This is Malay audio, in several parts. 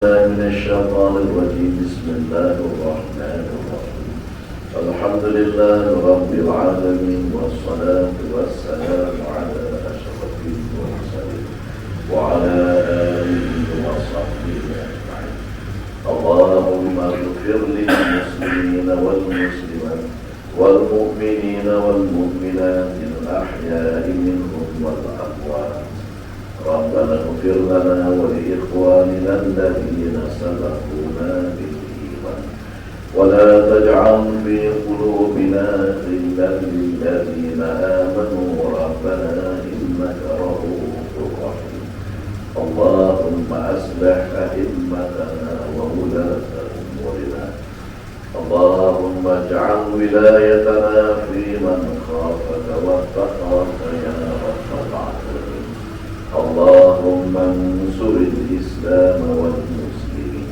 من الشيطان الرجيم. بسم الله الرحمن الرحيم. الحمد لله رب العالمين، والصلاة والسلام على أشرف المرسلين وعلى آله وصحبه أجمعين. اللهم اغفر للمسلمين والمسلمات والمؤمنين والمؤمنات الأحياء منهم والأموات. ربنا اغفر لنا ولإخواننا الذين سبقونا بالإيمان ولا تجعل في قلوبنا غلا للذين آمنوا ربنا إنك رؤوف رحيم. اللهم أصلح أئمتنا وولاة أمورنا. اللهم اجعل ولايتنا في من خافك واتقاك يا رب العالمين. اللهم انصر الإسلام والمسلمين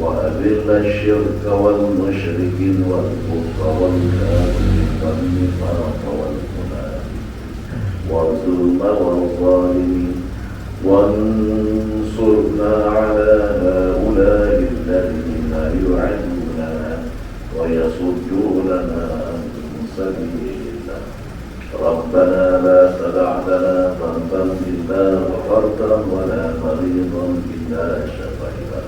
وأذل الشرك والمشركين والكفر والكافرين والنفاق والمنافقين والظلم والظالمين، وانصرنا على هؤلاء الذين يعدوننا ويصدوننا عن سبيلنا. ربنا لا تدع لنا ذنبا إلا غفرته ولا مريضا إلا شفيته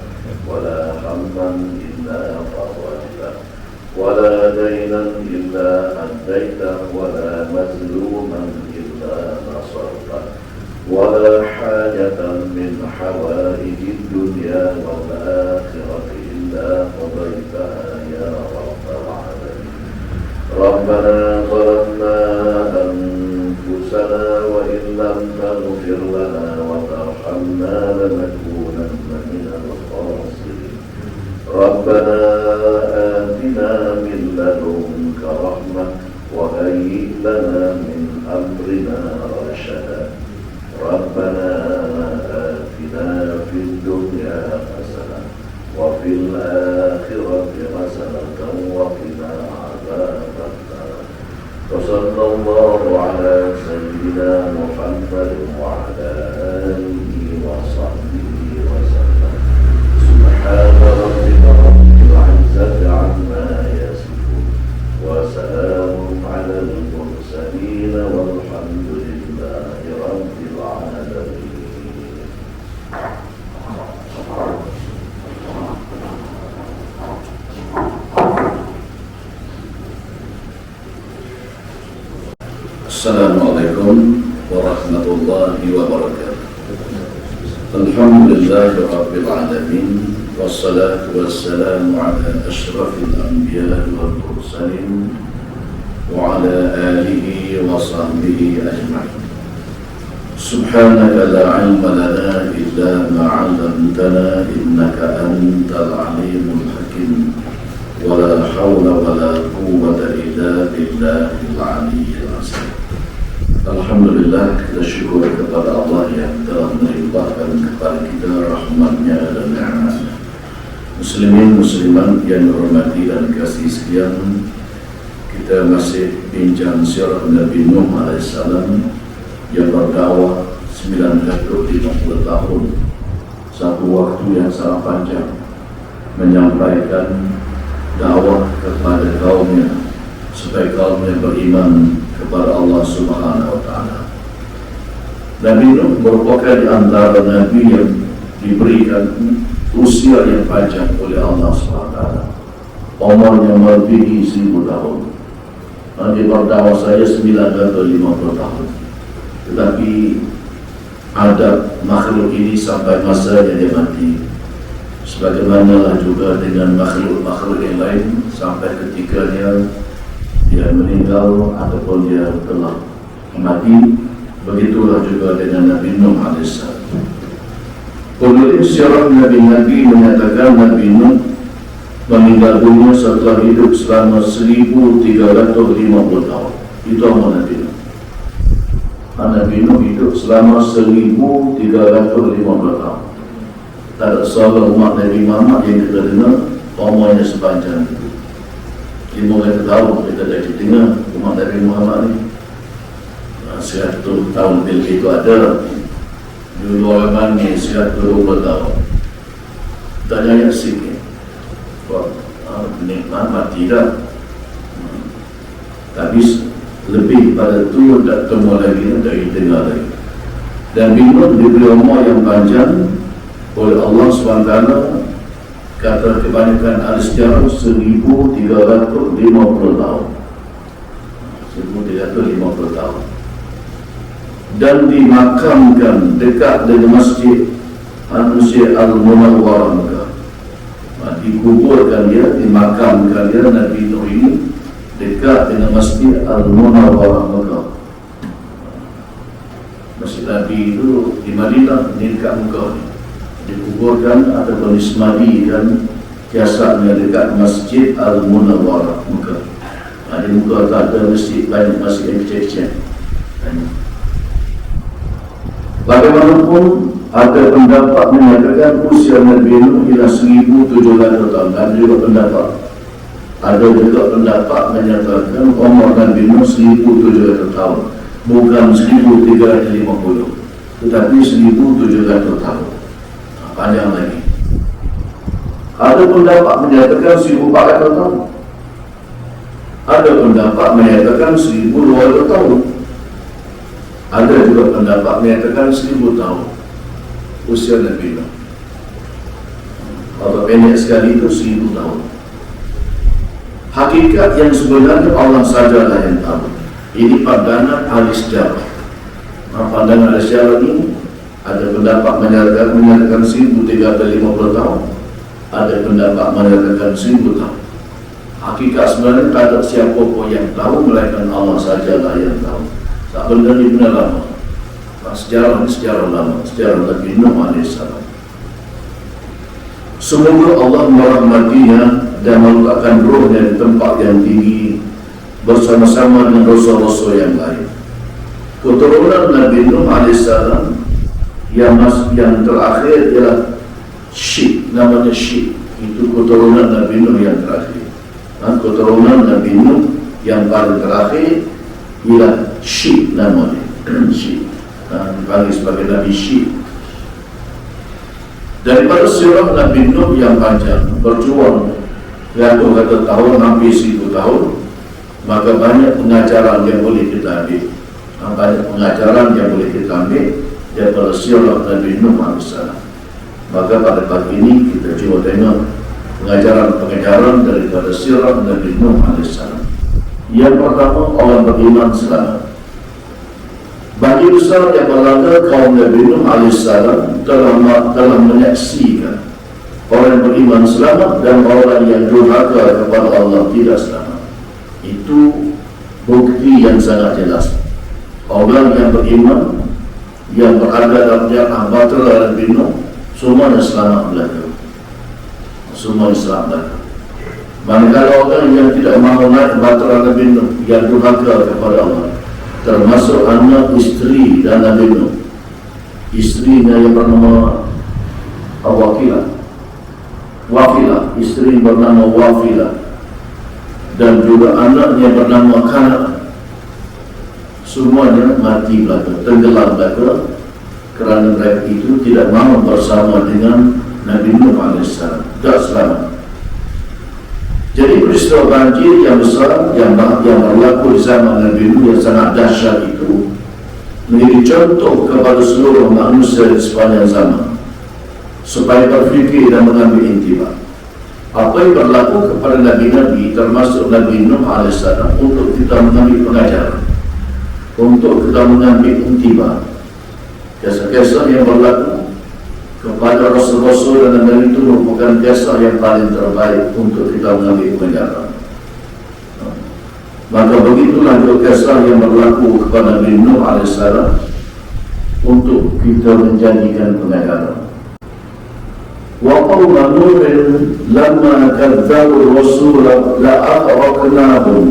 ولا هما إلا فرجته ولا دينا إلا أديته ولا مظلوما إلا نصرته ولا حاجة من حوائج الدنيا والآخرة إلا قضيتها يا رب العالمين. ربنا ظلمنا أنفسنا وإن لم تغفر لنا وترحمنا لنكونن من الخاسرين. ربنا آتنا من لدنك رحمة وهيئ لنا من أمرنا رشدا. ربنا آتنا في الدنيا حسنة وفي الآخرة حسنة وقنا عذاب النار. وصلى الله على سيدنا محمد وعلى آله وصحبه وسلم. سبحان ربك رب العزة عما يصفون وسلام على المرسلين والحمد لله رب العالمين. Assalamualaikum warahmatullahi wabarakatuh. Alhamdulillahi rabbil alamin, wassalatu wassalamu ala ashrafil anbiya wal mursalin wa ala alihi wa sahbihi ajma'in. Subhanaka la ilma lana illa ma 'allamtana innaka antal alimul hakim. Wala hawla wala quwwata illa billahil aliyyil azim. Alhamdulillah, kita syukur kepada Allah yang telah melimpahkan kepada kita rahmatnya dan ni'matnya. Muslimin muslimat yang dihormati dan kasih sekalian, kita masih bincang sirah Nabi Nuh AS yang berdakwah 950 tahun, satu waktu yang sangat panjang, menyampaikan dakwah kepada kaumnya supaya kaumnya beriman kepada Allah Subhanahu wa Ta'ala. Nabi Nuh merupakan di antara nabi yang diberikan usia yang panjang oleh Allah Subhanahu wa Ta'ala. Umurnya melebihi 1000 tahun. Nanti berdakwah saya 950 tahun. Tetapi ada makhluk ini sampai masanya dia mati. Sebagaimana juga dengan makhluk-makhluk yang lain sampai ketika dia meninggal ataupun dia telah mati. Begitulah juga dengan Nabi Nuh AS. Penulis sirah Nabi-Nabi menyatakan Nabi Nuh meninggal dunia setelah hidup selama 1350 tahun. Itu umur Nabi Nuh. Nabi Nuh hidup selama 1350 tahun. Tak ada seorang umat Nabi Muhammad yang kita dengar umurnya sepanjang itu. 500 tahun kita dah dengar umat Nabi Muhammad ni. 100 tahun lebih itu ada. Dulu orang ni 120 tahun. tak nyanyi sikit. Wah, nikmat mati dah. Tapi lebih pada tu tak temu lagi, tak dengar lagi. Dan Binun diberi umur yang panjang oleh Allah SWT. Kata kebanyakan ahli sejarah 1350 tahun. 1350 tahun. Dan dimakamkan dekat dengan Masjid Al-Munawwarah Mekah. Dikuburkan dia, dimakamkan dia Nabi Nuh ini dekat dengan Masjid Al-Munawwarah Mekah. Masjid Nabi itu di Madinah, ini dekat Mekah ni. Dikuburkan ataupun disemadikan jasadnya dekat Masjid Al-Munawwarah Mekah. Di Mekah tak ada masjid, banyak masjid yang kecil-kecil. Bagaimanapun ada pendapat menyatakan usia Nabi Nuh ialah 1700 tahun. Ada juga pendapat menyatakan umur Nabi Nuh 1700 tahun, bukan 1350, tetapi 1700 tahun. Panjang lagi. Ada pendapat menyatakan 1400 tahun. Ada pendapat menyatakan 1200 tahun. Ada juga pendapat menyatakan 1000 tahun usia Nabi Nuh. Kalau pendek sekali itu 1000 tahun. Hakikat yang sebenarnya Allah sajalah yang tahu. Ini pandangan ahli sejarah. Pandangan ahli sejarah ini ada pendapat menyatakan 1350 tahun. Ada pendapat menyatakan 1000 tahun. Hakikat sebenarnya tak ada siapa pun yang tahu melainkan Allah sajalah yang tahu. Tak benda ni benar lama. Sejarah ni sejarah lama, sejarah Nabi Nuh AS. Semoga Allah merahmatinya dan meletakkan rohnya di tempat yang tinggi bersama-sama dengan rasul-rasul yang lain. Keturunan Nabi Nuh AS yang terakhir ialah Syed, namanya Syed. Itu keturunan Nabi Nuh yang terakhir. Keturunan Nabi Nuh yang paling terakhir ialah Syed namanya. Syed. Dipanggil sebagai Nabi Syed. Daripada sirah Nabi Nuh yang panjang, berjuang ratus-ratus tahun, hampir 1000 tahun, maka banyak pengajaran yang boleh kita ambil. Banyak pengajaran yang boleh kita ambil daripada sirah Nabi Nuh AS. Maka pada pagi ini kita cuba tengok pengajaran-pengajaran daripada sirah Nabi Nuh AS. Yang pertama, orang beriman selamat. Bagi besar yang melanggar kaum Nabi Nuh AS telah menyaksikan orang yang beriman selamat dan orang yang durhaka kepada Allah tidak selamat. Itu bukti yang sangat jelas. Orang yang beriman, yang berada dalam jannah batera Nabi Nuh, semuanya selamat belaka. Semua selamat belaka. Manakala orang yang tidak mahu naik batera Nabi Nuh, yang durhaka kepada Allah, termasuk anak isteri dan Nabi Nuh, istrinya yang bernama Wafilah, isteri bernama Wafilah, dan juga anaknya bernama Kan'an. Semuanya mati belaka, tenggelam belaka, kerana mereka itu tidak mahu bersama dengan Nabi Nuh AS. Tak selamat. Jadi peristiwa banjir yang besar yang berlaku di zaman Nabi Nuh yang sangat dahsyat itu menjadi contoh kepada seluruh manusia di sepanjang zaman, supaya berfikir dan mengambil intibat. Apa yang berlaku kepada Nabi-Nabi termasuk Nabi Nuh AS untuk kita mengambil pengajaran, untuk kita mengambil intibat. Kisah-kisah yang berlaku kepada Rasul-Rasul dan Nabi itu merupakan kisah yang paling terbaik untuk kita mengambil pengajaran. Maka begitulah kisah yang berlaku kepada Nabi Nuh AS untuk kita menjadikan pengajaran. Wa qawma Nuhin lamma kadzabu ar-rasula la'aghraqnahum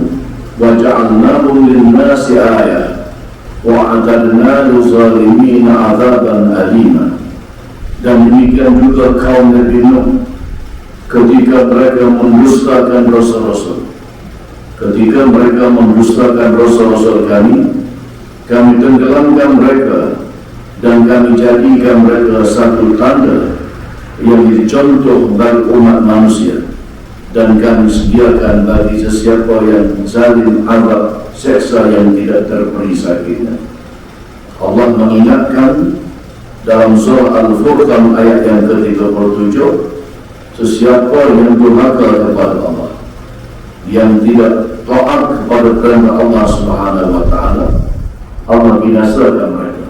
wa ja'alnahum lin-nasi ayah wa a'tadna lil-zalimin 'adzaban alima. Dan demikian juga kaum Nabi Nuh ketika mereka mendustakan rasul-rasul. Ketika mereka mendustakan rasul-rasul kami tenggelamkan mereka dan kami jadikan mereka satu tanda yang jadi contoh bagi umat manusia, dan kami sediakan bagi sesiapa yang zalim azab seksa yang tidak terperi sakitnya. Allah mengingatkan dalam surah Al-Furqan ayat yang ke-37, sesiapa yang durhaka kepada Allah, yang tidak taat kepada perintah Allah Subhanahu wa taala, Allah binasakan mereka.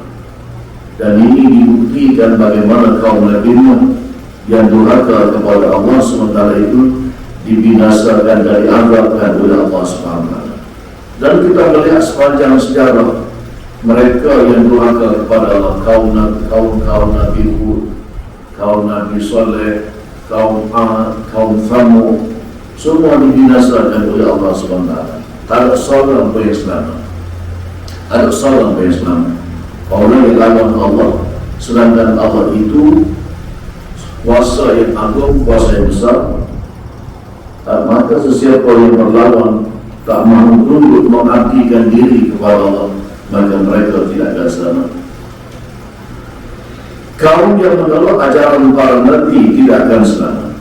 Dan ini dibuktikan bagaimana kaum Nabi Nuh yang durhaka kepada Allah sementara itu dibinasakan dan diazabkan oleh Allah Subhanahu wa taala. Dan kita melihat sepanjang sejarah mereka yang durhaka kepada Allah, kaum Nabi Hud, kaum Nabi Saleh, kaum Ad, kaum Thamud, semua dibinasakan oleh Allah Subhanahu wa taala. Tak ada seorang pun yang selamat. Ada seorang pun yang selamat. Orang yang lawan Allah, sedangkan Allah itu kuasa yang agung, kuasa yang besar. Maka sesiapa yang berlawan tak mahu tunduk mengabdikan diri kepada Allah, maka mereka tidak akan selamat. Kaum yang menolak ajaran para nabi tidak akan selamat.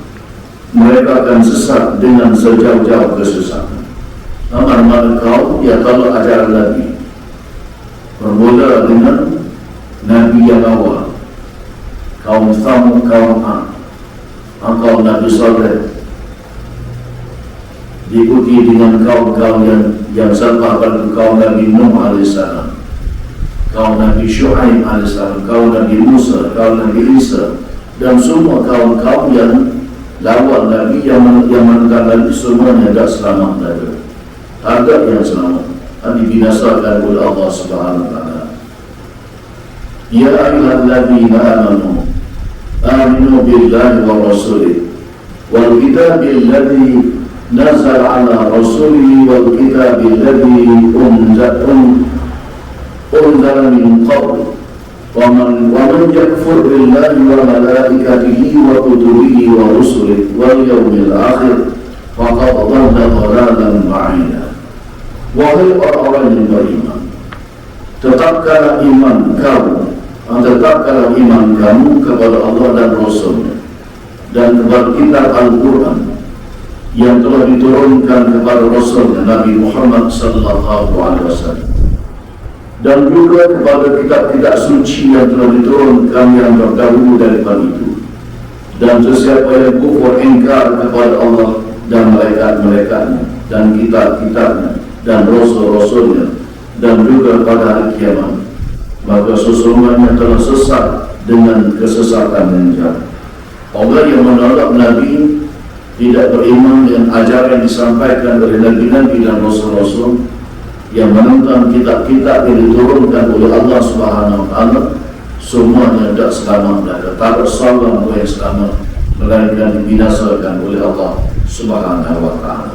Mereka akan sesat dengan sejauh-jauh kesesatan. Mana-mana kaum yang tolak ajaran nabi, bermula dengan nabi yang awal, kaum Thamud, kaum Ad, kaum Nabi Saleh, diikuti dengan kaum-kaum yang sama pada kaum Nabi Nuh AS, kaum Nabi Syuaib AS, kaum Nabi Musa, kaum Nabi Isa, dan semua kaum-kaum yang lawan Nabi, yang menentang Nabi, semuanya tidak selamat mereka. Ada yang selamat, dibinasakan oleh Allah Subhanahu wa taala. Ya ayyuhalladzina amanu aminu billahi wa rasulih wal kitabil ladzi nazal ala rasulihi wal kitabil ladzi unzala min qabl wa man yakfur billahi wa malaikatihi wa kutubihi wa rusulihi wal yawmil akhir faqad dhalla dhalalan ba'ida. Wahai orang-orang yang beriman, tetapkanlah iman kamu kepada Allah dan Rasul-Nya, dan kepada kitab Al-Quran yang telah diturunkan kepada Rasul-Nya Nabi Muhammad sallallahu alaihi wasallam, dan juga kepada kitab-kitab suci yang telah diturunkan yang terdahulu daripada itu. Dan sesiapa yang kufur ingkar kepada Allah dan malaikat-malaikatnya dan kitab-kitabnya dan rasul-rasulnya dan juga pada hari kiamat, maka sesungguhnya telah sesat dengan kesesatan yang jauh. Orang yang menolak Nabi, tidak beriman dengan ajaran yang disampaikan oleh Nabi-Nabi dan Rasul-Rasul, yang menentang kitab-kitab yang diturunkan oleh Allah Subhanahu wa taala, semuanya tidak selamat. Tak ada seorang pun yang selamat, melainkan dibinasakan oleh Allah Subhanahu wa taala.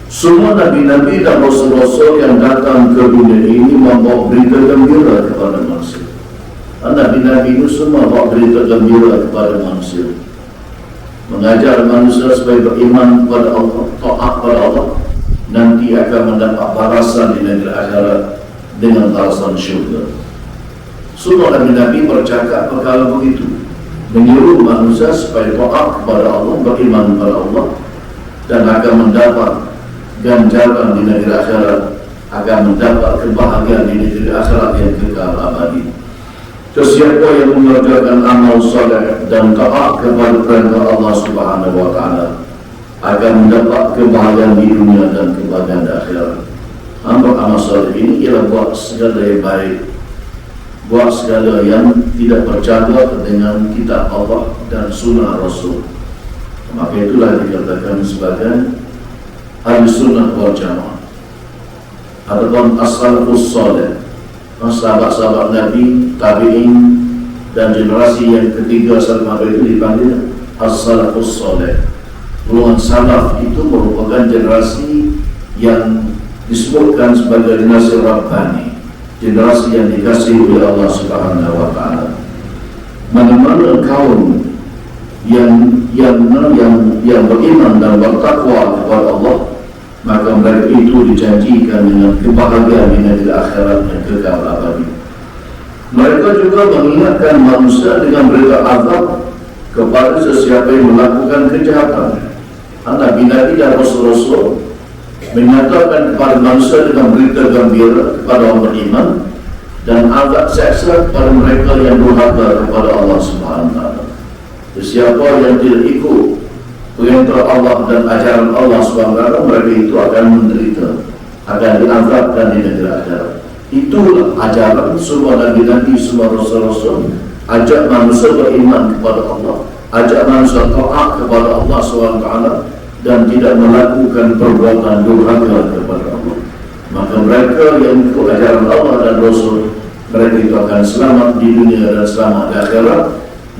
Semua Nabi-Nabi dan Rasul-Rasul yang datang ke dunia ini membawa berita gembira kepada manusia. Nabi-Nabi itu semua membawa berita gembira kepada manusia, mengajar manusia supaya beriman kepada Allah, taat kepada Allah, nanti akan mendapat balasan di negeri akhirat dengan balasan syurga. Semua Nabi-Nabi bercakap perkara begitu, menyuruh manusia supaya taat kepada Allah, beriman kepada Allah, dan akan mendapat ganjaran di negeri akhirat, akan mendapat kebahagiaan di negeri akhirat yang kekal abadi. Sesiapa yang mengerjakan amal saleh dan taat kepada perintah Allah Subhanahu wa taala akan mendapat kebahagiaan di dunia dan kebahagiaan di akhirat. Amal saleh ini ialah buat segala yang baik, buat segala yang tidak berjaga dengan kitab Allah dan sunnah Rasul. Maka itulah dikatakan sebagai Ahlussunnah wal Jamaah. Adapun as-salafus salih, sahabat-sahabat Nabi, tabi'in dan generasi yang ketiga setelah itu dipanggil as-salafus salih. Golongan salaf itu merupakan generasi yang disebutkan sebagai generasi Rabbani, generasi yang dikasihi oleh Allah Subhanahu wa taala. Mana-mana kaum yang beriman dan bertakwa kepada Allah, maka mereka itu dijanjikan dengan kebahagiaan di negeri akhirat yang kekal abadi. Mereka juga mengingatkan manusia dengan berita azab kepada sesiapa yang melakukan kejahatan. Nabi-nabi dan Rasul-Rasul menyatakan kepada manusia dengan berita gembira kepada orang beriman dan azab seksa kepada mereka yang durhaka kepada Allah Subhanahu wa taala. Sesiapa yang tidak ikut perintah Allah dan ajaran Allah Subhanahu wa taala, mereka itu akan menderita, akan diazabkan di negeri akhirat. Itulah ajaran semua nabi-nabi, semua rasul-rasul, ajak manusia beriman kepada Allah, ajak manusia taat kepada Allah SWT dan tidak melakukan perbuatan durhaka kepada Allah. Maka mereka yang ikut ajaran Allah dan Rasul, mereka itu akan selamat di dunia dan selamat di akhirat.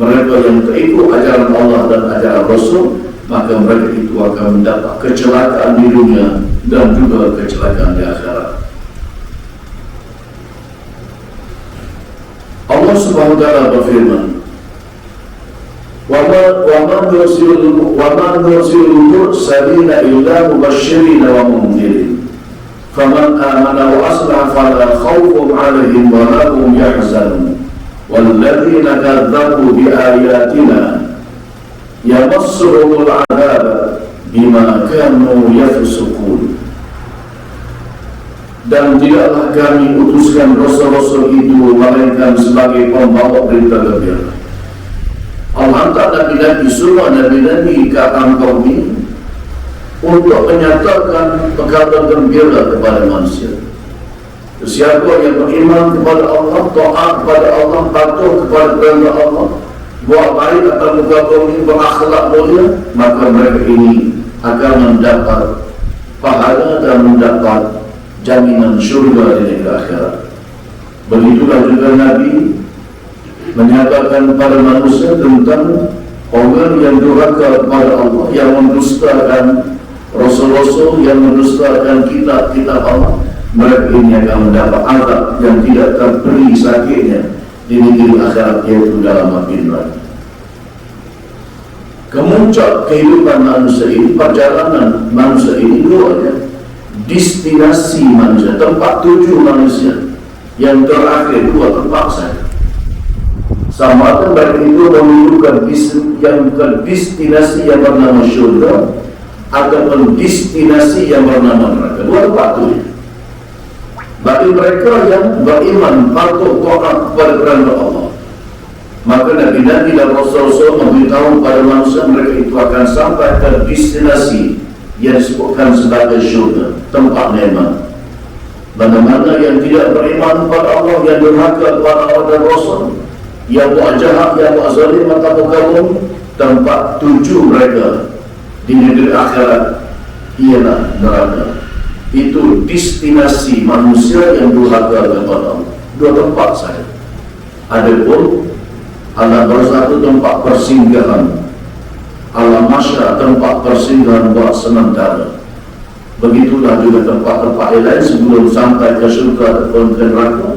Mereka yang tak ikut ajaran Allah dan ajaran Rasul, maka mereka itu akan mendapat kecelakaan di dunia dan juga kecelakaan di akhirat. Allah Subhanahu wa taala berfirman, "Wa ma nursilul mursalina illa mubasysyirin wa mundzirin. Faman amana wa aslaha fala khaufun 'alaihim wa la hum yahzanun. Walladzina kadzdzabu bi ayatina yamassuhumul 'adzab bima kanu yafsukun." Dan tidaklah kami utuskan rasul-rasul itu melainkan sebagai pembawa berita gembira. Allah hantar nabi-nabi, semua nabi-nabi ke atas kaum ini untuk menyatakan perkara gembira kepada manusia. Siapa yang beriman kepada Allah, taat kepada Allah, patuh kepada perintah Allah, buat baik atas muka bumi, berakhlak mulia, maka mereka ini akan mendapat pahala dan mendapat jaminan syurga di negeri akhirat. Begitulah juga Nabi menyatakan kepada manusia tentang orang yang durhaka kepada Allah, yang mendustakan Rasul-Rasul, yang mendustakan kitab-kitab Allah. Mereka ini akan mendapat azab yang tidak terperi sakitnya di negeri akhirat, yaitu dalam api neraka. Kemuncak kehidupan manusia ini, perjalanan manusia ini dua, destinasi manusia, tempat tuju manusia. Yang terakhir dua tempat saja. Sama ada mereka itu menujukan destinasi yang bernama syurga ataupun destinasi yang bernama neraka. Dua tempat itu. Bagi mereka yang beriman, patuh, taat kepada perintah Allah, maka nabi-nabi dan rasul-rasul memberitahu kepada manusia mereka itu akan sampai ke destinasi yang disebutkan sebagai syurga, tempat nikmat. Mana-mana yang tidak beriman kepada Allah, yang durhaka kepada Allah dan Rasul, yang buat jahat, yang buat zalim atau bergabung, tempat tuju mereka di negeri akhirat ialah neraka. Itu destinasi manusia yang durhaka kepada Allah. Dua tempat saja. Adapun alam barzakh itu tempat persinggahan, alam mahsyar tempat persinggahan buat sementara. Begitulah juga tempat-tempat lain sebelum sampai ke syurga ataupun ke neraka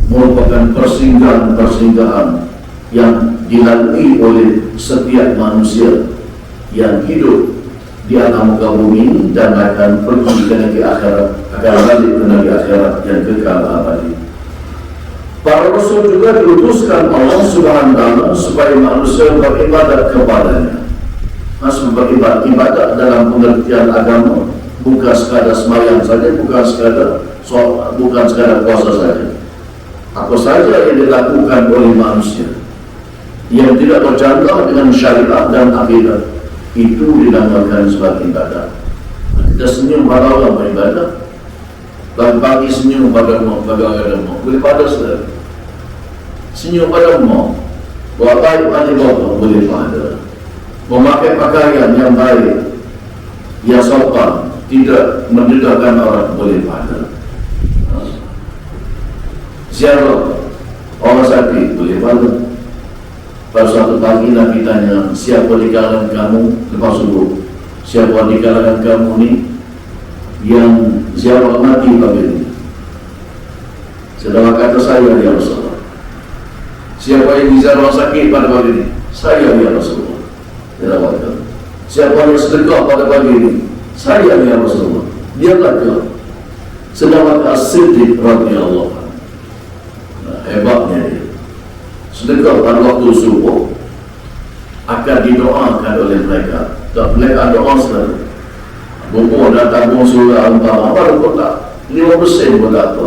merupakan persinggahan-persinggahan yang dilalui oleh setiap manusia yang hidup di alam muka bumi dan akan pergi ke negeri akhirat, akan balik ke negeri akhirat yang kekal abadi. Para rasul juga diutuskan Allah Subhanahu wa taala supaya manusia beribadat kepadanya. Masuk beribadat dalam pengertian agama bukan sekadar sembahyang saja, bukan sekadar solat, bukan sekadar puasa saja. Apa saja yang dilakukan oleh manusia yang tidak bercanggah dengan syariat dan akidah, itu dinamakan sebagai ibadah. Kita senyum pada Allah beribadah, pagi senyum pada Allah, boleh pada saudara. Senyum pada Allah, buat baik pada Allah, boleh pada. Memakai pakaian yang baik, yang sopan, tidak mendedahkan orang, boleh pada. Ziarah orang sakit, boleh pada. Pada suatu pagi Nabi tanya, siapa di kalangan kamu lepas subuh, siapa di kalangan kamu ni yang ziarah mati pagi ini? Sedang kata saya, ya Rasulullah. Siapa yang ziarah sakit pada pagi ini? Saya, ya Rasulullah. Dia kata, siapa yang sedekah pada pagi ini? Saya, ya Rasulullah. Dia kata, sedang kata As-Siddiq radhiyallahu anhu. Hebatnya dia. sedekah pada waktu subuh akan didoakan oleh mereka. Tak mereka doa selalu. Buku dah tabung surah umpama apa pun tak. 5% pun tak apa.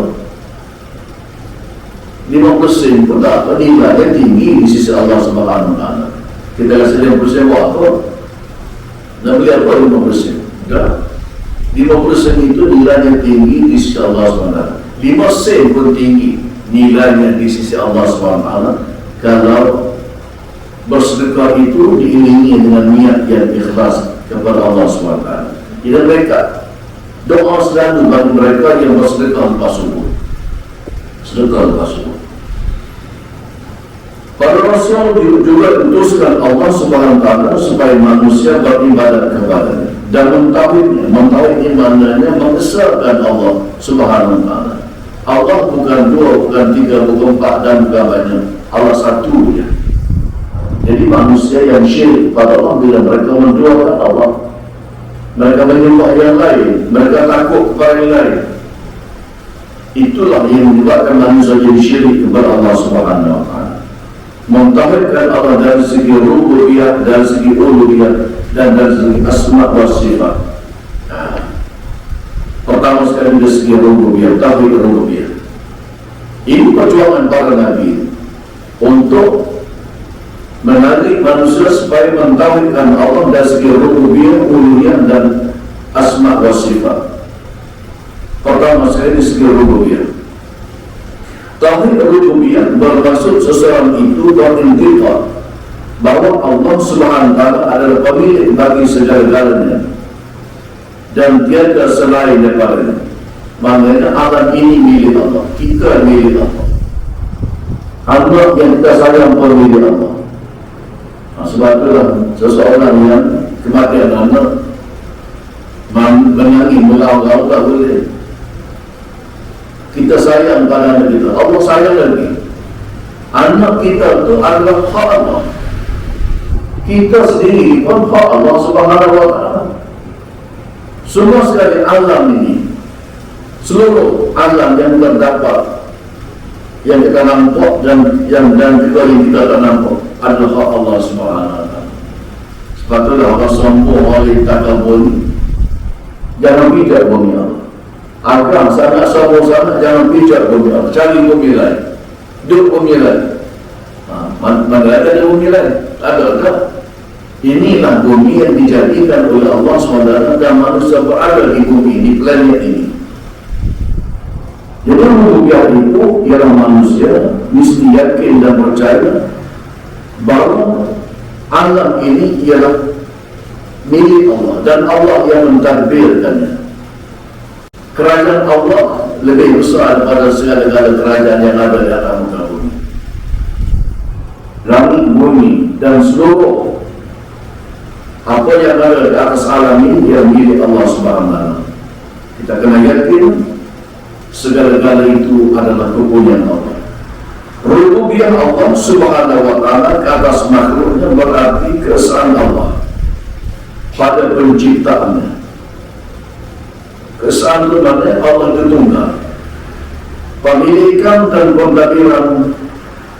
5% pun tak apa. Nilainya tinggi di sisi Allah Subhanahu Wa Taala. Kita rasa 5% buat apa? Nak beli apa 5%? Tak. 5% itu nilainya tinggi di sisi Allah Subhanahu Wa Taala. 5 sen pun tinggi nilainya di sisi Allah Subhanahu Wa Taala kalau bersedekah itu diiringi dengan niat yang ikhlas kepada Allah SWT. Jadi mereka doa selalu bagi mereka yang bersedekah lepas subuh. Sedekah lepas subuh. Para Rasul juga diutuskan Allah SWT supaya manusia beribadat kepadanya dan mentauhidnya. Mentauhid maknanya mengesahkan Allah SWT. Allah bukan 2, bukan 3, bukan 4 dan bukan banyak. Allah satu je. Jadi manusia yang syirik pada Allah bila mereka menduakan Allah, mereka menyembah yang lain, mereka takut kepada yang lain, itulah yang menyebabkan manusia jadi syirik kepada Allah Subhanahu Wa Taala. Mentauhidkan Allah dari segi rububiyah, dari segi uluhiyah dan dari segi asma wa sifat. Pertama sekali dari segi rububiyah, tauhid rububiyah. Ini perjuangan para nabi untuk menarik manusia supaya mentauhidkan Allah dari segi rububiyah, uluhiyah dan asma wa sifat. Pertama sekali dari segi rububiyah. Tauhid rububiyah bermaksud seseorang itu berintikad bahwa Allah Subhanahu Wa Taala adalah pemilik bagi segala-galanya dan tiada selain daripadanya. Maknanya alam ini milik Allah, kita milik Allah. Anak yang kita sayang pun milik Allah. Sebab itulah seseorang yang kematian anak menangis, melaut-laut tak boleh. Kita sayang pada anak kita, Allah sayang lagi. Anak kita itu adalah hak Allah. Kita sendiri pun hak Allah Subhanahu Wa Taala. Semua sekali alam ini, seluruh alam yang terdapat, yang kita nampak dan juga yang kita tak nampak adalah hak Allah Subhanahu Wa Taala. Sebab itulah Allah sombong oleh takabur. Jangan pijak bumi Allah. Agam sangat sombong sangat, jangan pijak bumi Allah. Cari bumi lain, duduk bumi lain. Mana ada bumi lain? Ada. Inilah bumi yang dijadikan oleh Allah SWT dan manusia berada di bumi, di planet ini. Jadi rububiyah itu ialah manusia mesti yakin dan percaya bahawa alam ini ialah milik Allah dan Allah yang mentadbirkannya. Kerajaan Allah lebih besar daripada segala-gala kerajaan yang ada di atas muka bumi. Langit, bumi dan seluruh apa yang ada di atas alam ini yang milik Allah Subhanahu. Kita kena yakin segala-gala itu adalah kepunyaan Allah. Rububiyah Allah Subhanahu Wa Taala ke atas makhluknya berarti keesaan Allah pada penciptaannya. Keesaan itu maknanya Allah itu tunggal. Pemilikan dan pentadbiran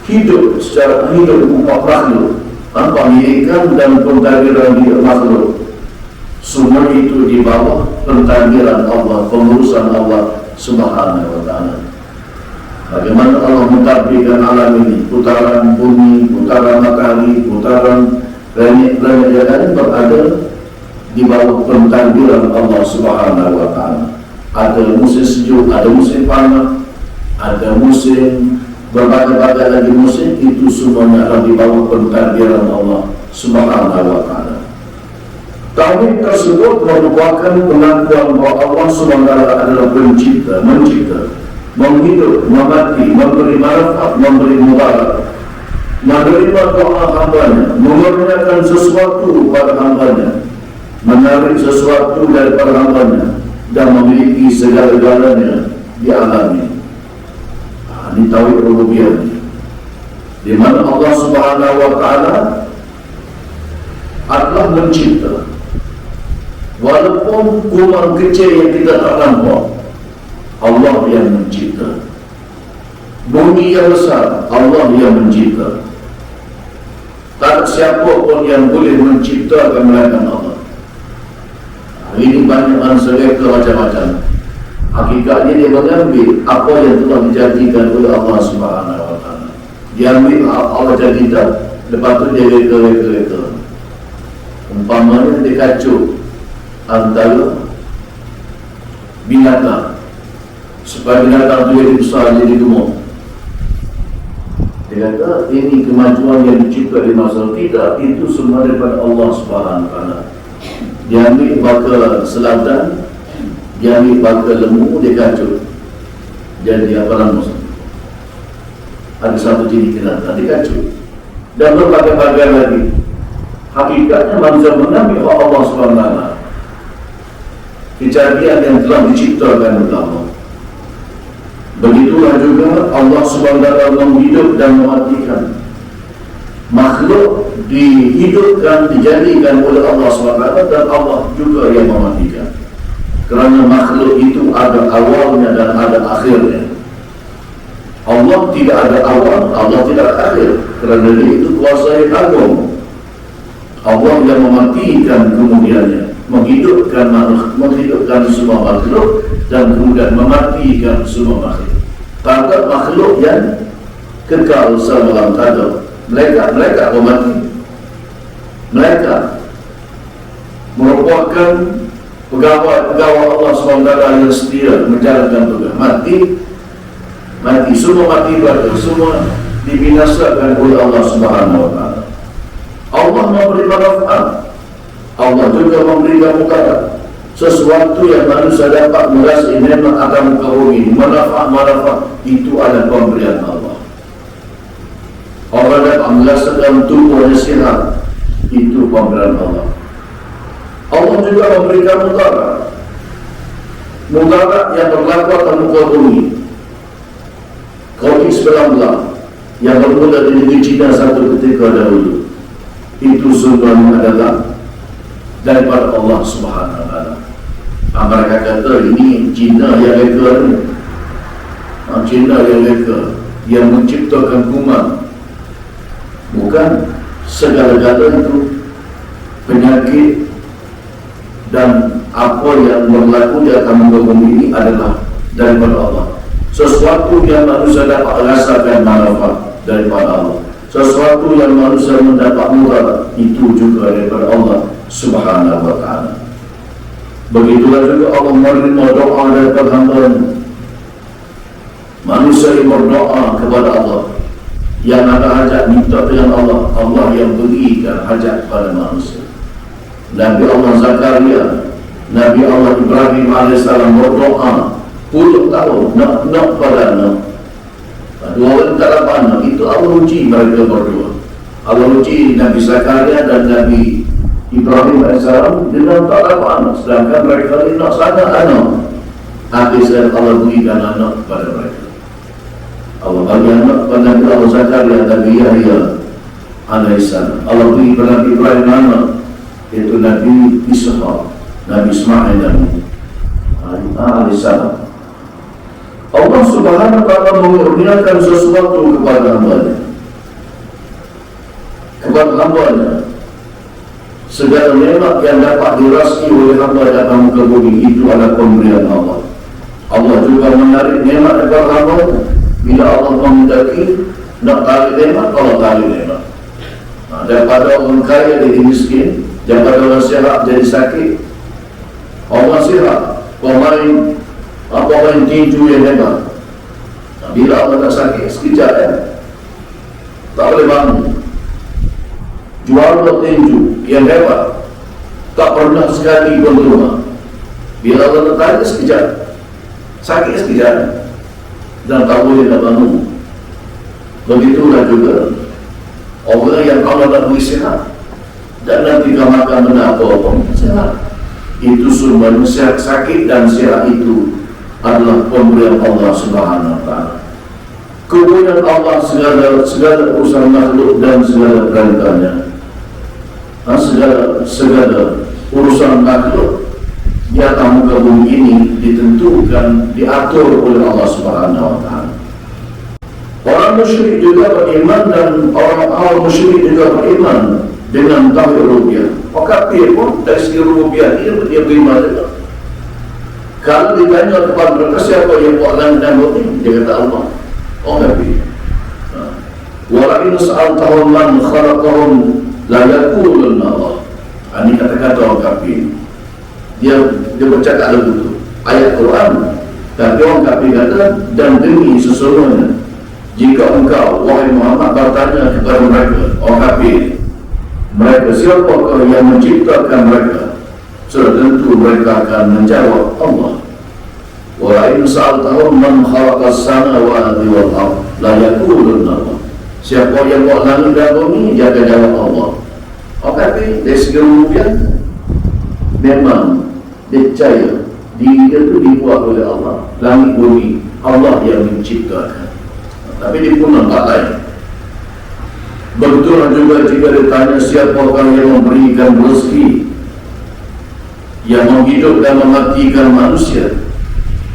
hidup secara hidup umat makhluk, pemilikan dan pentadbiran hidup makhluk, semua itu di bawah pentadbiran Allah, pengurusan Allah Subhanahu Wa Taala. Bagaimana Allah mentadbirkan alam ini, putaran bumi, putaran matahari, putaran planet-planet yang lain berada di bawah pentadbiran Allah Subhanahu Wa Taala. Ada musim sejuk, ada musim panas, ada musim berbagai-bagai lagi musim, itu semuanya adalah di bawah pentadbiran Allah Subhanahu Wa Taala. Tauhid tersebut merupakan pengakuan bahawa Allah SWT adalah pencipta, mencipta, menghidup, memati, memberi manfaat, memberi mudarat, menerima doa hambanya, mengerjakan sesuatu pada hambanya, menarik sesuatu daripada hambanya, dan memiliki segala-galanya di alam ini. Ini tauhid rububiyah, di mana Allah Subhanahu Wa Taala adalah mencipta. Walaupun kuman kecil yang kita tak nampak, Allah yang mencipta. Bumi yang besar, Allah yang mencipta. Tak ada siapa pun yang boleh menciptakan melainkan Allah. Hari ini banyak manusia macam-macam. Hakikatnya dia mengambil apa yang telah dijanjikan oleh Allah Subhanahu Wa Taala. Dia ambil Allah janjikan, lepas tu dia reka. Umpamanya dia kacau antara binatang supaya binatang tu jadi besar, jadi gemuk. Dia kata ini kemajuan yang dicipta di masa kita, itu semua daripada Allah Subhanahu Wa Taala. Dia ambil baka selatan, dia ambil baka lembu, dia kacau jadi apa nama, ada satu jenis binatang dia kacau, dan berbagai-bagai lagi. Hakikatnya manusia mengambil Allah Subhanahu Wa Taala, kejadian yang telah diciptakan oleh Allah. Begitulah juga Allah SWT menghidup dan mematikan. Makhluk dihidupkan, dijadikan oleh Allah SWT, dan Allah juga yang mematikan. Kerana makhluk itu ada awalnya dan ada akhirnya. Allah tidak ada awal, Allah tidak ada akhir. Kerana dia itu kuasa yang agung. Allah yang mematikan kemudiannya, menghidupkan semua makhluk, dan kemudian mematikan semua makhluk. Tak ada makhluk yang kekal selama-lamanya. Mereka mati. Mereka merupakan pegawai Allah SWT yang setia menjalankan tugas. Mati, semua mati pada, semua dibinasakan oleh Allah Subhanahu Wa Taala. Allah memberi manfaat, Allah juga memberikan mudarat. Sesuatu yang manusia dapat merasa nikmat akan muka bumi, manfaat itu adalah pemberian Allah. Orang dapat merasakan tubuhnya sihat, itu pemberian Allah. Allah juga memberikan mudarat yang berlaku akan muka bumi. COVID-19 yang bermula di negeri China satu ketika dahulu, itu sebenarnya adalah daripada Allah Subhanahu Wa Taala. Mereka kata ini China yang leka ni, China yang leka, yang menciptakan kuman. Bukan segala-gala itu penyakit dan apa yang berlaku di atas muka bumi ini adalah daripada Allah. Sesuatu yang manusia dapat rasakan manfaat daripada Allah, sesuatu yang manusia mendapat mudarat, itu juga daripada Allah Subhanahu Wa Taala. Begitulah juga Allah menerima doa daripada hamba-Nya. Manusia yang berdoa kepada Allah, yang ada hajat minta dengan Allah, Allah yang berikan hajat kepada manusia. Nabi Allah Zakaria, Nabi Allah Ibrahim AS berdoa puluh tahun nak pada anak. Dua orang tak dapat anak, itu Allah uji mereka berdua. Allah uji Nabi Zakaria dan Nabi Ibrahim AS dengan tak dapat anak, sedangkan mereka ini nak sangat anak. Akhirnya Allah berikan anak kepada mereka. Allah bagi anak kepada Nabi Allah Zakaria, Nabi Yahya AS. Allah beri kepada Nabi Ibrahim anak, iaitu Nabi Ishaq, Nabi Ismail dan AS. Allah Subhanahu Wa Taala menurunkan sesuatu kepada hamba-Nya. Segala nikmat yang dapat dirasai oleh hamba dalam muka bumi itu adalah pemberian Allah. Allah juga menarik nikmat daripada hamba-Nya. Bila Allah menghendaki nak tarik nikmat, Allah tarik nikmat. Daripada orang kaya jadi miskin, daripada orang sihat jadi sakit. Orang sihat, pemain tinju yang hebat, bila Allah tak sakit sekejap tak boleh bangun. Juara tinju yang hebat tak pernah sekali pun rumah, bila Allah tak tarik sekejap, sakit sekejap dan tak boleh nak bangun. Begitulah juga orang yang Allah nak beri sihat, dan nanti kau makan benda apa-apa sihat, itu semuanya sihat. Sakit dan sihat itu adalah pemberian Allah Subhanahu Wa Taala. Kemudian Allah segala urusan makhluk dan segala perintahnya, segala urusan makhluk di atas muka bumi ini ditentukan, diatur oleh Allah Subhanahu Wa Taala. Orang Orang musyrik juga beriman dan orang musyrik juga beriman dengan tauhid rububiyah. Orang kafir pun dari segi rububiyah dia beriman juga. Kalau ditanya kepada mereka siapa yang buat langit dan bumi, dia kata Allah. Orang kafir. Wa in sa'altahum man khalaqahum la yaqulunna Allah. Ini kata-kata orang kafir. Dia bercakap begitu. Ayat Quran. Tapi orang kafir kata, dan demi sesungguhnya jika engkau, wahai Muhammad, bertanya kepada mereka, orang kafir, mereka siapakah yang menciptakan mereka? Sudah tentu mereka akan menjawab Allah. Wa in sa'altahum man khalaqas samawati wal ardh la yaqulunna Allah. Siapa yang buat langit dan bumi, dia akan jawab Allah. Orang kafir dari segi rububiyah memang dia percaya diri dia itu dibuat oleh Allah. Langit bumi Allah yang menciptakan. Tapi dia pun nampak lain. Betul juga jika ditanya siapa orang yang memberikan rezeki, yang menghidupkan dan mematikan manusia,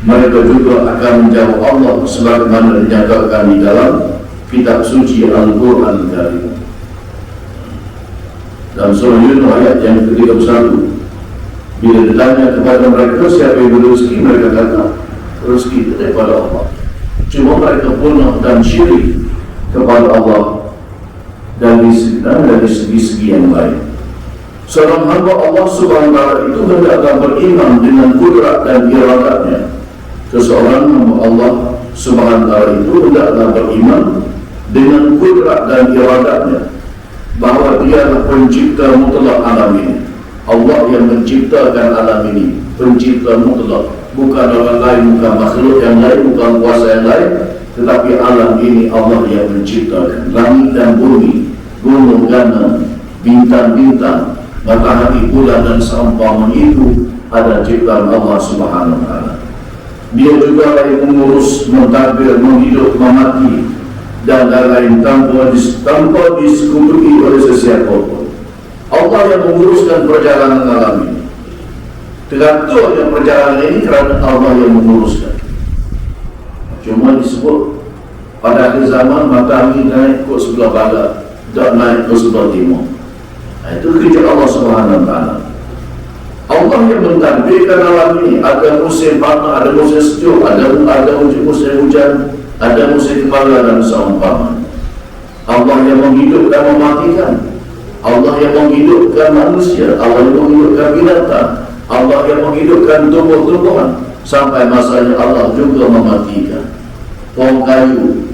mereka juga akan menjawab Allah sebagaimana dinyatakan di dalam kitab suci Al-Quran Karim. Dalam surah Yunus ayat yang ke-31, bila ditanya kepada mereka siapa yang berrezeki, mereka kata rezeki itu daripada Allah. Cuma mereka punah dan syirik kepada Allah dari segi-segi yang lain. Seorang hamba Allah Subhanahu wa Ta'ala itu hendaklah beriman dengan kudrat dan iradatnya. Seseorang hamba Allah Subhanahu wa Ta'ala itu hendaklah beriman dengan kudrat dan iradatnya, bahawa dialah pencipta mutlak alam ini. Allah yang menciptakan alam ini, pencipta mutlak. Bukan orang lain, bukan makhluk yang lain, bukan kuasa yang lain, tetapi alam ini Allah yang menciptakan. Langit dan bumi, gunung ganang, bintang-bintang, matahari, bulan dan seumpama itu ada ciptaan Allah Subhanahu wa Ta'ala. Dia juga yang mengurus, mentadbir, menghidup, memati dan lain-lain tanpa disekutuai oleh sesiapa pun. Allah yang menguruskan perjalanan alam ini. Teratur yang perjalanan ini kerana Allah yang menguruskan. Cuma disebut pada akhir zaman matahari naik ke sebelah barat dan naik ke sebelah timur. Itu kerja Allah Subhanahu wa Ta'ala. Allah yang mentadbirkan alam ini. Ada musim panas, ada musim sejuk, ada musim hujan, ada musim kemarau dan seumpama. Allah yang menghidup dan mematikan. Allah yang menghidupkan manusia, Allah yang menghidupkan binatang, Allah yang menghidupkan tumbuh-tumbuhan, sampai masanya Allah juga mematikan. Pohon kayu,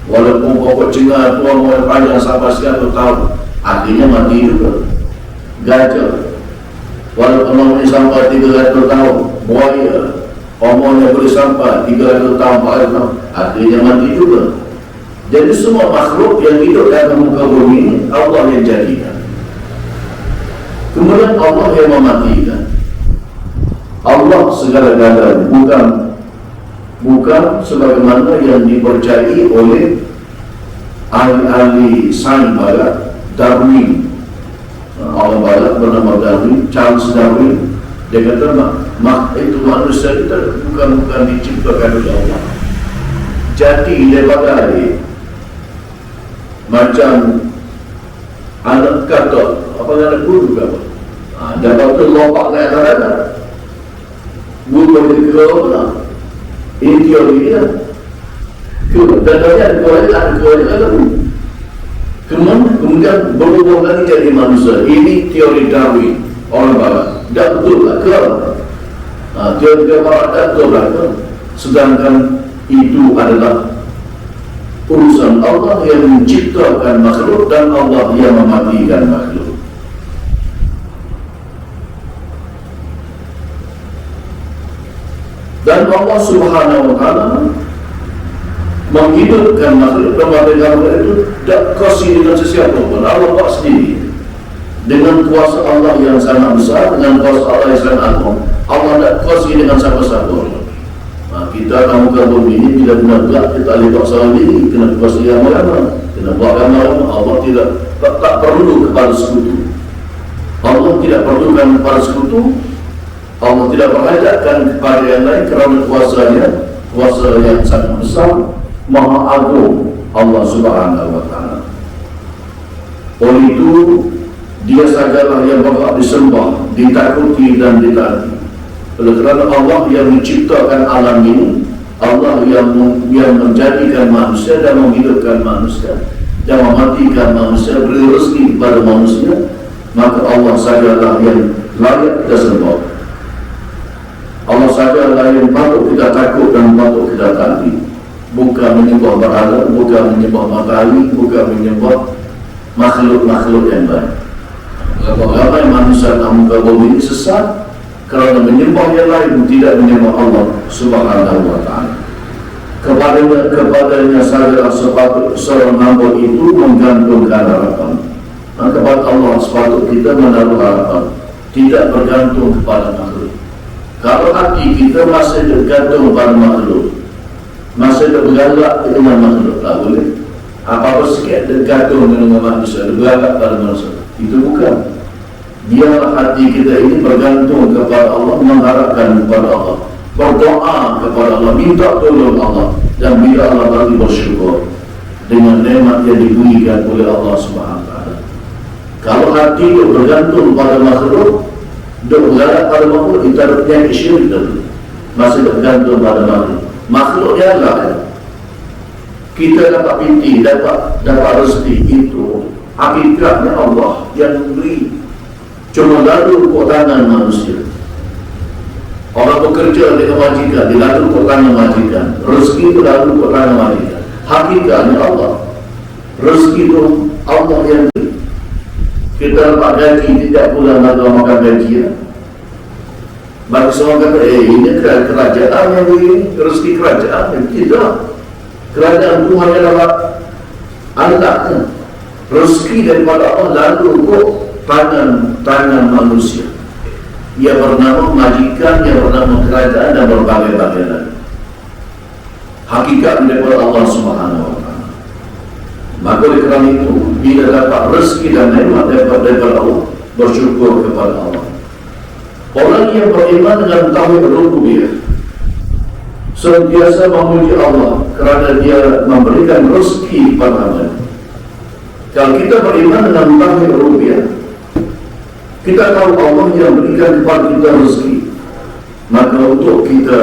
walaupun pokok cengar tua mulai panjang sampai 100 tahun, akhirnya mati juga. Gajah, walaupun umurnya sampai 300 tahun, buaya, umurnya boleh sampai 300 tahun, 400 tahun, akhirnya mati juga. Jadi semua makhluk yang hidup di muka bumi ini Allah yang jadikan. Kemudian Allah yang mematikan. Allah segala-galanya, bukan sebagaimana yang dipercayai oleh ahli-ahli sains barat, Darwin. Orang barat bernama Darwin, Charles Darwin. Dia kata itu manusia kita bukan diciptakan oleh Allah. Jadi daripada air, macam anak kata apa anak guru ke apa, dapat tu lompat naik atas guru boleh ke apa, ini teori dia. Dan ada kemudian berhubung lagi jadi manusia. Ini teori Darwin orang barat. Tak betul lah ke? Teori barat tak betul lah ke? Sedangkan itu adalah urusan Allah yang menciptakan makhluk dan Allah yang mematikan makhluk. Dan Allah Subhanahu wa Ta'ala menghidupkan makhluk dan mematikan makhluk itu tak kongsi dengan sesiapa pun. Allah buat sendiri dengan kuasa Allah yang sangat besar, dengan kuasa Allah yang sangat agung. Allah tak kongsi dengan siapa-siapa. Kita kamu kabur ini bila benar-benar kita boleh buat seorang diri, kena kuasa yang mana, kena buat agama. Allah tak perlu kepada sekutu. Allah tidak perlukan kepada sekutu. Allah tidak berhajatkan kepada yang lain kerana kuasanya, kuasa yang sangat besar, maha agung, Allah Subhanahu wa Ta'ala. Oleh itu, dia sajalah yang berhak disembah, ditakuti dan ditaati. Oleh kerana Allah yang menciptakan alam ini, Allah yang menjadikan manusia dan menghidupkan manusia dan mematikan manusia, beri rezeki kepada manusia, maka Allah sajalah yang layak kita sembah. Allah sajalah yang patut kita takut dan patut kita taati. Bukan menyembah berhala, bukan menyembah matahari, bukan menyembah makhluk-makhluk yang lain. Ramai manusia dalam muka bumi ini sesat kerana menyembah yang lain, tidak menyembah Allah Subhanahu wa Ta'ala. Kepadanya saja sepatut seorang hamba itu menggantungkan harapan. Kepada Allah sepatut kita menaruh harapan, tidak bergantung kepada makhluk. Kalau hati kita masih tergantung pada makhluk, masih terbegalak dengan makhluk, tak boleh. Apa-apa sikit tergantung dengan manusia, terbegalak pada manusia, itu bukan. Biarlah hati kita ini bergantung kepada Allah, mengharapkan kepada Allah, berdoa kepada Allah, minta tolong Allah, dan bila Allah bagi bersyukur dengan nikmat yang diberikan oleh Allah Subhanahu wa Ta'ala. Kalau hati itu bergantung pada makhluk, berharap pada makhluk, itu ada penyakit syirik dulu. Masih bergantung pada makhluk. Makhluk dia lah kan. Kita dapat binti, dapat rezeki, itu hakikatnya Allah yang memberi. Cuma lalu kok tangan manusia. Orang bekerja dengan majikan, dilalu kok tangan majikan. Rezeki itu lalu kok tangan majikan. Hakikatnya Allah. Rezeki itu Allah yang beri. Kita dapat gaji, tidak pula nak makan gaji ya. Bagi seorang kata, ini kerajaan yang beri, rezeki kerajaan. Tidak. Kerajaan Tuhan yang dapat Allah. Rezeki daripada Allah lalu kok tangan manusia. Ia bernama majikan, ia bernama kerajaan dan berbagai-bagai lagi. Hakikat daripada Allah Subhanahu wa Ta'ala. Maka oleh kerana itu, bila dapat rezeki dan nikmat daripada Allah, bersyukur kepada Allah. Orang yang beriman dengan tauhid rububiyah sentiasa memuji Allah kerana dia memberikan rezeki kepada hamba. Kalau kita beriman dengan tauhid rububiyah, kita tahu Allah yang berikan kepada kita rezeki, maka untuk kita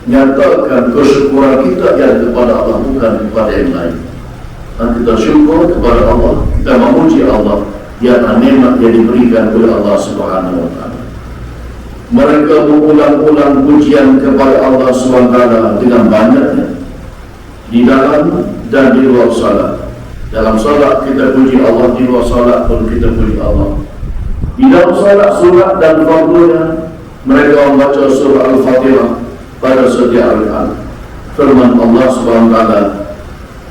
nyatakan kesyukuran kita yang kepada Allah, bukan kepada yang lain. Dan kita syukur kepada Allah, kita memuji Allah yang nikmat yang diberikan oleh Allah Subhanahu wa Ta'ala. Mereka mengulang-ulang pujian kepada Allah SWT dengan banyaknya di dalam dan di luar salat. Dalam salat kita puji Allah, di luar salat pun kita puji Allah. Di dalam salat, surat dan fardunya, mereka membaca surah Al-Fatihah pada setiap rakaat. Firman Allah SWT,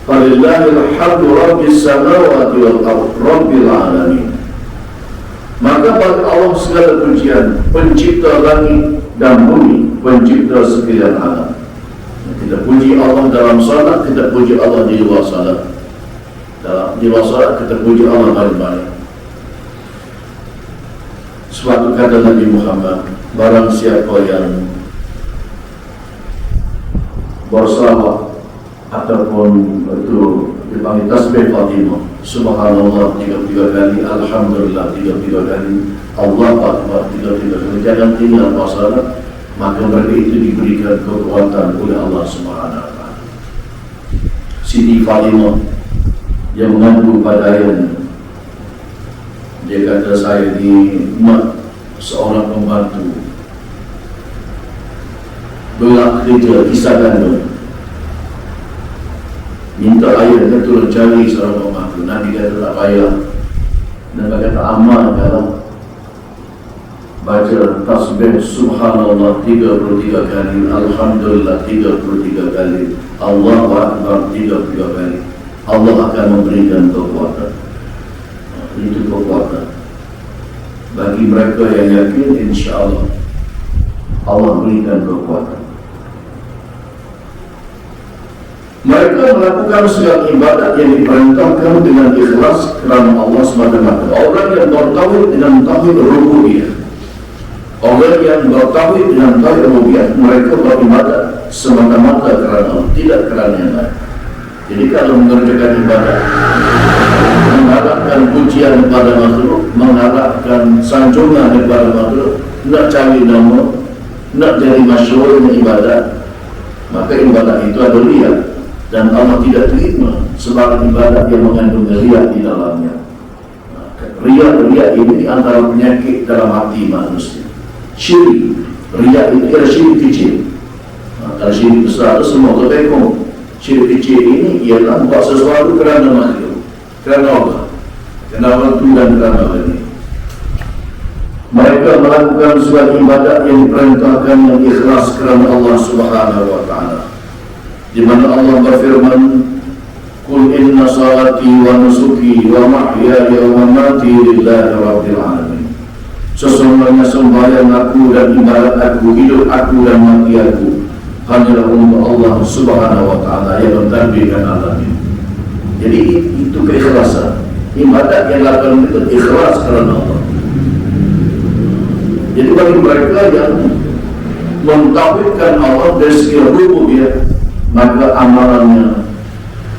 "Falillahil hamdu rabbis samawati wal ardh rabbil alamin." Maka bagi Allah segala pujian, pencipta langit dan bumi, pencipta sekalian alam. Kita puji Allah dalam salat, kita puji Allah di luar salat. Di luar salat kita puji Allah banyak-banyak. Sebab itu kata Nabi Muhammad, barang siapa yang bersalawat ataupun itu dipanggil tasbih Fatimah, Subhanallah 33 kali, Alhamdulillah 33 kali, Allah Akbar 33 kali, jangan tinggal masalah, maka mereka itu diberikan kekuatan oleh Allah Subhanahu wa Ta'ala. Siti Fatimah yang mengadu pada ayahnya, dia kata, saya ni seorang pembantu belak kerja kisah gandum, minta ayahnya tolong cari seorang pembantu. Nabi kata tak payah. Nabi kata amal kalau baca tasbih Subhanallah 33 kali, Alhamdulillah 33 kali, Allahu Akbar 33 kali, Allah akan memberikan kekuatan. Itu kekuatan bagi mereka yang yakin, insya-Allah Allah berikan kekuatan. Mereka melakukan segala ibadat yang diperintahkan dengan ikhlas kerana Allah SWT. Orang yang bertauhid dengan tauhid rububiyah, orang yang bertauhid dengan tauhid rububiyah, mereka beribadat semata-mata kerana Allah, tidak kerana yang lain. Jadi kalau mengerjakan ibadah, mengharapkan pujian kepada makhluk, mengharapkan sanjungan kepada makhluk, nak cari nama, nak jadi masyhur dengan ibadah, maka ibadah itu adalah riya, dan Allah tidak terima sebagai ibadah yang mengandung riya di dalamnya. Riya ini antara penyakit dalam hati manusia. Syirik, riya itu adalah syirik kecil. Kalau syirik besar itu semua terpekong. Syirik kecil ini ialah buat sesuatu kerana makhluk, kerana Allah, kerana Tuhan dan kerana Allah. Mereka melakukan suatu ibadat yang diperintahkan yang ikhlas kerana Allah Subhanahu wa Ta'ala, di mana Allah berfirman, "Qul inna salati wa nusuki wa mahyaya wa mamati lillahi rabbil alamin." Sesungguhnya sembahyang aku dan ibadat aku, hidup aku dan mati aku hanyalah untuk Allah Subhanahu wa Ta'ala yang mentadbirkan alamin. Jadi itu keikhlasan. Ibadat yang dilakukan itu ikhlas kerana Allah. Jadi bagi mereka yang mentauhidkan Allah dari segi rububiyah, maka amalannya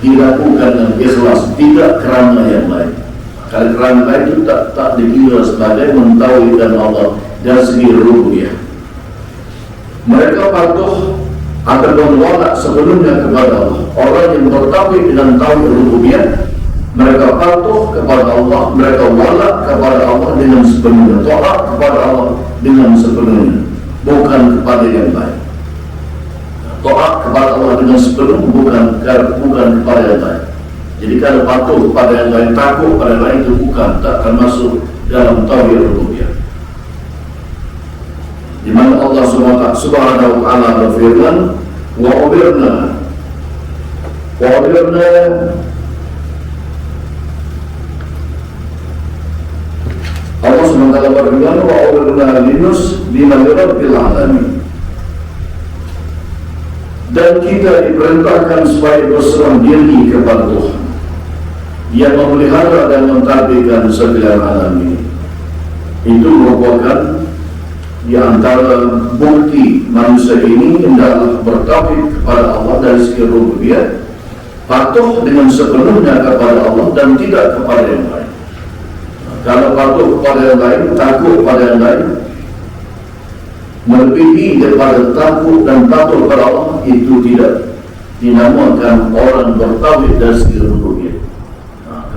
dilakukan dengan ikhlas, tidak kerana yang lain. Kalau kerana lain itu tak dikira sebagai mentauhidkan Allah dari segi rububiyah. Mereka patuh atau menolak sebelumnya kepada Allah. Orang yang bertauhid dengan tauhid rububiyah, mereka patuh kepada Allah, mereka walak kepada Allah dengan sepenuhnya, taat kepada Allah dengan sepenuhnya, bukan kepada yang lain. Taat kepada Allah dengan sepenuh, bukan kepada yang lain. Jadi kalau patuh kepada yang lain, takut kepada yang lain, itu bukan, tak termasuk dalam tauhid rububiyah. Di mana Allah Subhanahu wa Ta'ala berfirman, wa umirna Allah SWT berfirman, wa umirna linus lima rabbil alamin, dan kita diperintahkan supaya berserah diri kepada Tuhan yang memelihara dan mentadbirkan segala alam ini. Itu merupakan di antara bukti manusia ini hendaklah bertauhid kepada Allah dari segi rububiyah, patuh dengan sepenuhnya kepada Allah dan tidak kepada yang lain. Kalau patuh kepada yang lain, takut kepada yang lain, melebihi daripada takut dan patuh kepada Allah, itu tidak dinamakan orang bertauhid dari segi rububiyah.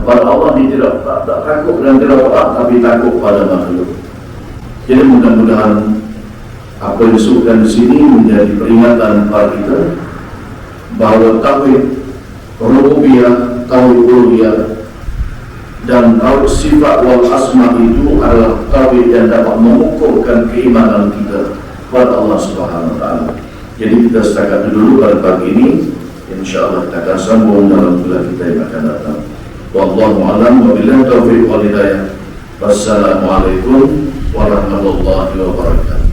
Kepada Allah dia tidak takut dan tidak taat, tapi takut pada makhluk. Jadi mudah-mudahan apa yang disebutkan di sini menjadi peringatan kepada kita bahawa tauhid rububiyah, tauhid uluhiyah, dan tauhid sifat wal asma itu adalah tauhid yang dapat mengukuhkan keimanan kita kepada Allah Subhanahu wa Ta'ala. Jadi kita setakat dulu pada pagi ini. InsyaAllah kita akan sambung dalam kuliah kita yang akan datang. Wallahu a'lam wa billahi taufiq wal hidayah. Wassalamualaikum warahmatullahi wabarakatuh.